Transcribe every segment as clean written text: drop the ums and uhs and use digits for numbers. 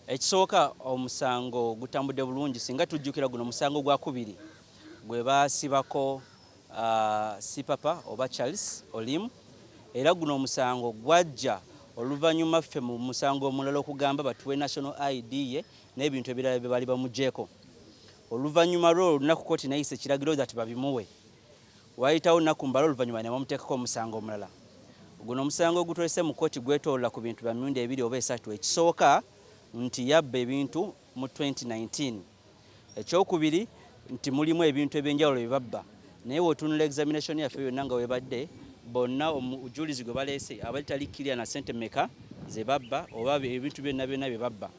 Ekisooka omusango gutambudde bulungi singa tujjukira guno musango gwa kubiri gwe baasibako Sipapa oba Charles Olimu era guno omusango gwajja oluvannyuma ffe mu musango omulala okugamba batuwe national ID ye n'ebintu ebirala bye bali bamugyeko. Oluvannyuma lwo olunaku kooti nayise ekiragiro that babimuwe wayitawo olunaku mbala oluvannyuma ne bamuteekako omusango omulala. Guno omusango ogutwese mu kooti gwetolola ku bintu bya mirundi ebiri oba esatu. Ekisooka nti yabba ebintu mu 2019, ekyokubiri nti mulimu ebintu ebyenjawulo bye babba naye wotunula examination yaffe yonna nga webadde bonna omujulizi gwe baleese abali tali clear na sente meka ze babba oba ebintu byonna byonna bye babba.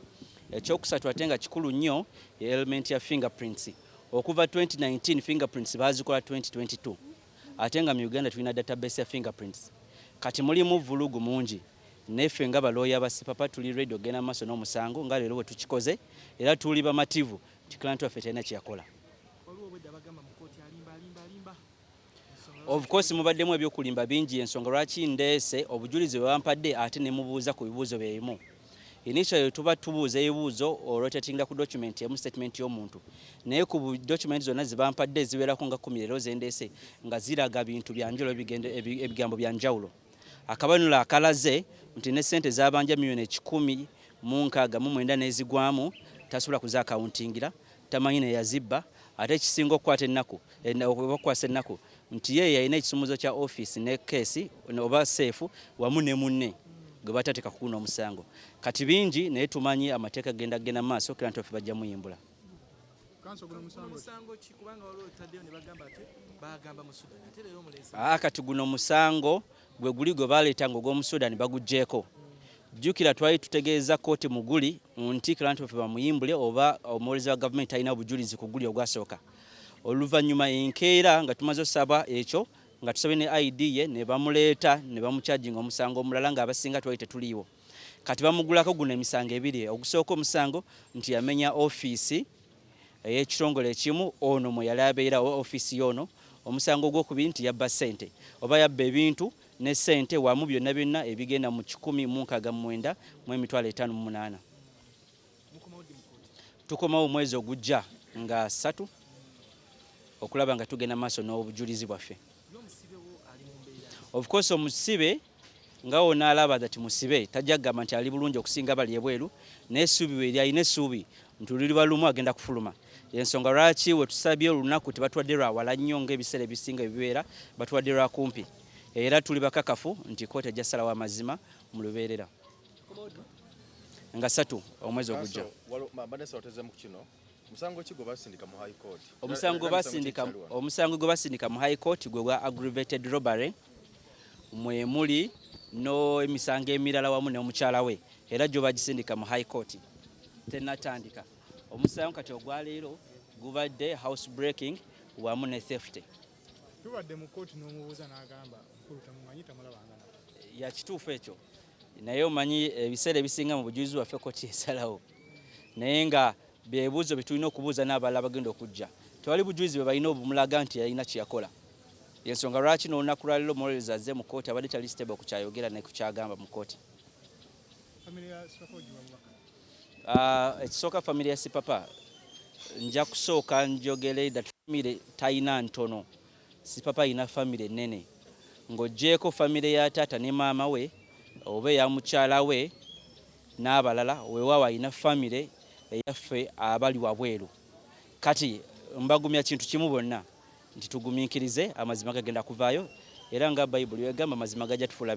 Ekyokusatu ate nga kikulu nnyo element ya fingerprints. Okuva 2019 fingerprints bazikola 2022 ate nga mu Uganda tulina database ya fingerprints. Kati mulimu vulugu mungi neffe nga balooya ba Sipapa tuli ready ogenda maaso n'omusango nga leero bwe tukikoze era tuli bamativu ti client waffe talina kye yakola. Of course mubaddemu ebyokulimba bingi ensonga lwaki ndeese obujulizi bwe bampadde ate ne mubuuza ku bibuuzo byebimu. Initially tuba tubuuza ebibuuzo rotatinga ku document emu statement y'omuntu naye ku document zonna ze bampadde eziwerako nga 10 leero zendeese nga ziraga bintu byanjawulo ebigambo byanjawulo. Akabanula akalaze nti ne sente zabanja milioni 1,069 n'ezigwamu tasobola kuzaakawuntingira tamanyi ne yazibba ate ekisinga okukwata ennaku okukwasa ennaku nti ye yalina ekisumuzo kya office ne keesi oba seefu wamu ne munne gwe batateeka ku guno omusango. Kati bingi naye tumanyi amateeka genda maaso kira nti bajja muyimbula. Kati guno musango gwe guli gwe baleeta nga ogw'omusuudani bagugjeeko. Jjukira twali tutegeeza kooti muguli nti kira nti bamuyimbule oba omuwoolezi wa gavumenti alina obujulizi ku guli ogwasooka. Oluvannyuma enkeera nga tumaze osaba ekyo nga tusabye ne ID ye ne bamuleeta ne bamukyajinga omusango omulala nga abasinga twali tetuliiwo. Kati bamugulako guno emisango ebiri. Ogusooka omusango nti yamenya ofiisi ey'ekitongole ekimu ono mwe yali abeera ofiisi y'ono. Omusango ogwokubiri nti yabba ssente oba yabba ebintu ne ssente wamu byonna byonna ebigenda mu 1,069 mu emitwalo 58. Tukomawo omwezi ogujja nga 3 okulaba nga tugenda maaso n'obujulizi bwaffe. Of course omusibe nga wona alaba that musibe tajja kugamba nti ali bulungi okusinga bali ebweru n'essuubi we alina essuubi nti luliba lumu agenda kufuluma. Ensonga lwaki we tusabye olunaku tebatuwadde lwa wala nnyo ng'ebiseera ebisinga ebibeera batuwadde lwa kumpi era tuli bakakafu nti kooti ejja ssalawo amazima mu lubeerera nga 3 omwezi ogujja. Omusango gwe basindika mu high court gwe gwa aggravated robbery mwe muli no emisango emirala wamu n'omukyala we era gyo bagisindika mu high court tennatandika. Omusango kati ogwaleero gubadde house breaking wamu ne theft. Tubadde mu kooti n'omubuuza n'agamba nkuluta mumanyi tamulabanga. Ya kituufu ekyo naye omanyi ebiseera ebisinga mu bujulizi bwaffe kooti esalawo naye nga byebuuzo bye tulina okubuuza n'abalala bagenda okujja. Tewali bujulizi bwe balina obumulaga nti yalina kye yakola. Yensonga lwaki n'olunaku lwaleero omuwolereza azze mu kooti abadde tali stable kukyayogera ne kukyagamba mu kooti. Ekisooka family ya Sipapa nja kusooka njogere that family tayina ntono. Sipapa alina family ennene ng'oggyeko family ya taata ne maama we oba eya mukyala we n'abalala weewaawo alina family eyaffe abali wabweru. Kati mbagumya kintu kimu bonna nti tugumiikirize amazima gagenda kuvaayo era nga Bayibuli egamba amazima gajja tufuula